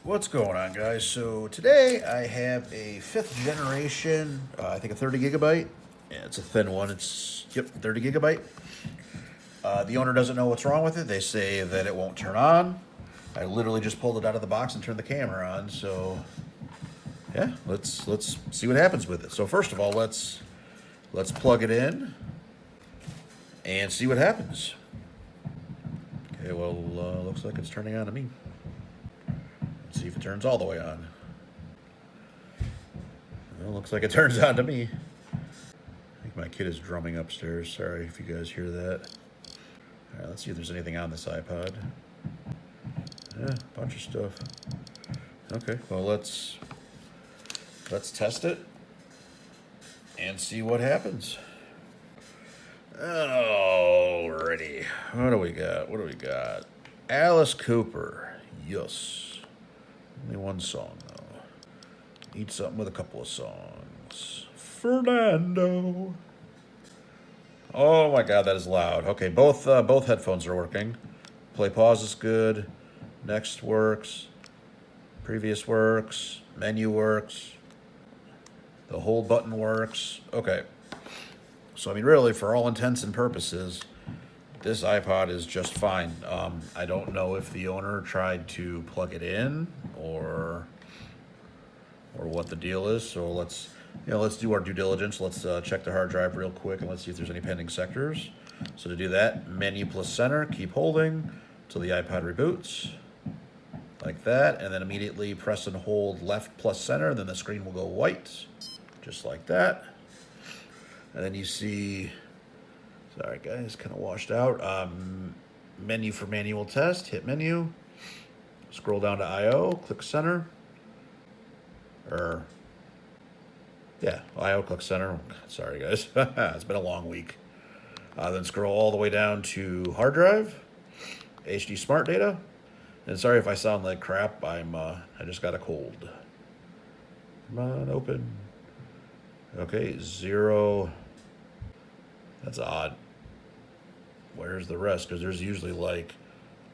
What's going on, guys? So today I have a 5th generation, I think a 30 gigabyte. Yeah, it's a thin one. It's, yep, 30 gigabyte. The owner doesn't know what's wrong with it. They say that it won't turn on. I literally just pulled it out of the box and turned the camera on. So yeah, let's see what happens with it. So first of all, let's plug it in and see what happens. Okay, well, looks like it's turning on to me. Let's see if it turns all the way on. Well, looks like it turns on to me. I think my kid is drumming upstairs. Sorry if you guys hear that. All right, let's see if there's anything on this iPod. Yeah, a bunch of stuff. Okay, well let's test it and see what happens. Alrighty, what do we got? What do we got? Alice Cooper. Yes. Only one song though. Need something with a couple of songs. Fernando. Oh my God, that is loud. Okay, both headphones are working. Play pause is good. Next works. Previous works. Menu works. The hold button works. Okay. So I mean, really, for all intents and purposes, this iPod is just fine. I don't know if the owner tried to plug it in or what the deal is. So let's do our due diligence. Let's check the hard drive real quick and let's see if there's any pending sectors. So to do that, menu plus center, keep holding till the iPod reboots, like that, and then immediately press and hold left plus center, and then the screen will go white, just like that. And then you see, sorry guys, kind of washed out. Menu for manual test, hit menu, scroll down to I/O, click center, I/O, click center. Sorry guys, it's been a long week. Then scroll all the way down to hard drive, HD smart data. And sorry if I sound like crap. I just got a cold. Come on, open. Okay, 0. That's odd. Where's the rest? Because there's usually like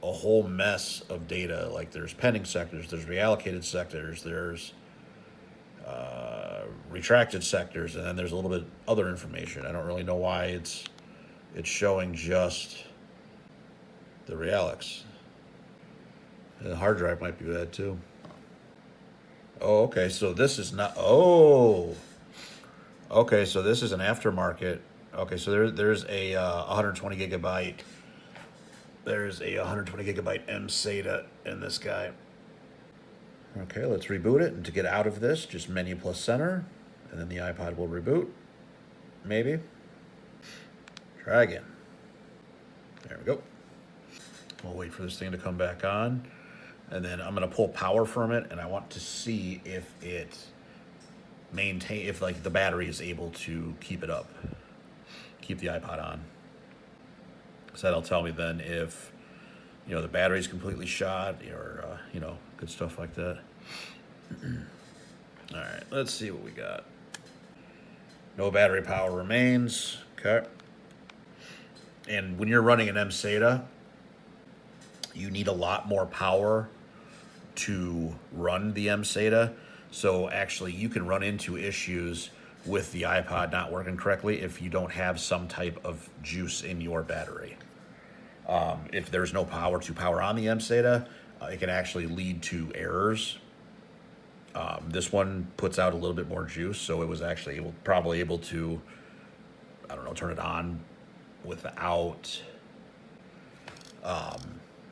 a whole mess of data. Like there's pending sectors, there's reallocated sectors, there's retracted sectors, and then there's a little bit other information. I don't really know why it's showing just the realix. The hard drive might be bad too. Oh, okay. So this is not. Oh, okay. So this is an aftermarket. Okay, so there's a 120 gigabyte. There's a 120 gigabyte M SATA in this guy. Okay, let's reboot it. And to get out of this, just menu plus center, and then the iPod will reboot. Maybe. Try again. There we go. We'll wait for this thing to come back on. And then I'm going to pull power from it, and I want to see if it if like the battery is able to keep it up, keep the iPod on. Because that'll tell me then if, the battery's completely shot or, good stuff like that. All right, let's see what we got. No battery power remains. Okay. And when you're running an M SATA, you need a lot more power to run the M SATA. So actually you can run into issues with the iPod not working correctly if you don't have some type of juice in your battery. If there's no power to power on the M SATA, it can actually lead to errors. This one puts out a little bit more juice, so it was actually probably able to, I don't know, turn it on without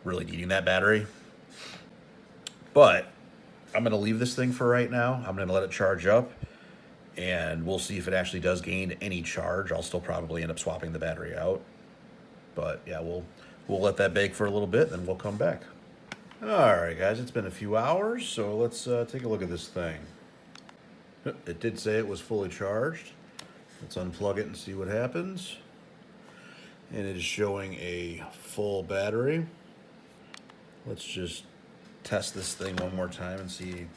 really needing that battery. But I'm going to leave this thing for right now. I'm going to let it charge up, and we'll see if it actually does gain any charge. I'll still probably end up swapping the battery out. But yeah, we'll let that bake for a little bit, then we'll come back. All right, guys, it's been a few hours, so let's take a look at this thing. It did say it was fully charged. Let's unplug it and see what happens. And it is showing a full battery. Let's just test this thing one more time and see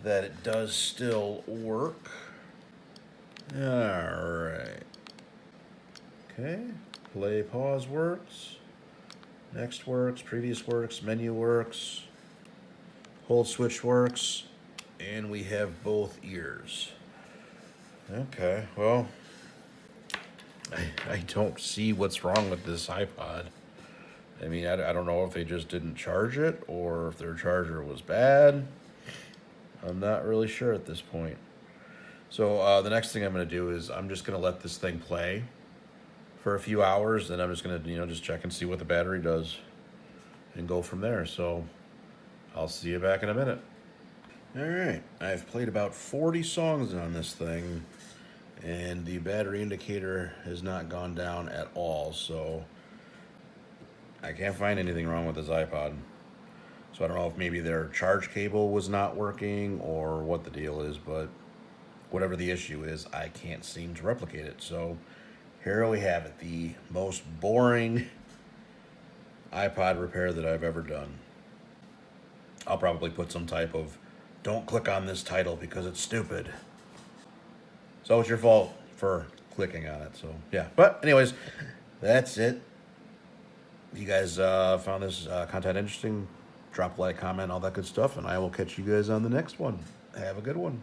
that it does still work. All right. Okay, play pause works. Next works, previous works, menu works. Hold switch works, and we have both ears. Okay, well, I don't see what's wrong with this iPod. I mean, I don't know if they just didn't charge it or if their charger was bad. I'm not really sure at this point. So the next thing I'm going to do is I'm just going to let this thing play for a few hours, and I'm just going to, just check and see what the battery does and go from there. So I'll see you back in a minute. All right, I've played about 40 songs on this thing, and the battery indicator has not gone down at all, so I can't find anything wrong with this iPod. So I don't know if maybe their charge cable was not working or what the deal is, but whatever the issue is, I can't seem to replicate it. So here we have it, the most boring iPod repair that I've ever done. I'll probably put some type of "don't click on this title because it's stupid." So it's your fault for clicking on it. So yeah, but anyways, that's it. If you guys found this content interesting, drop a like, comment, all that good stuff, and I will catch you guys on the next one. Have a good one.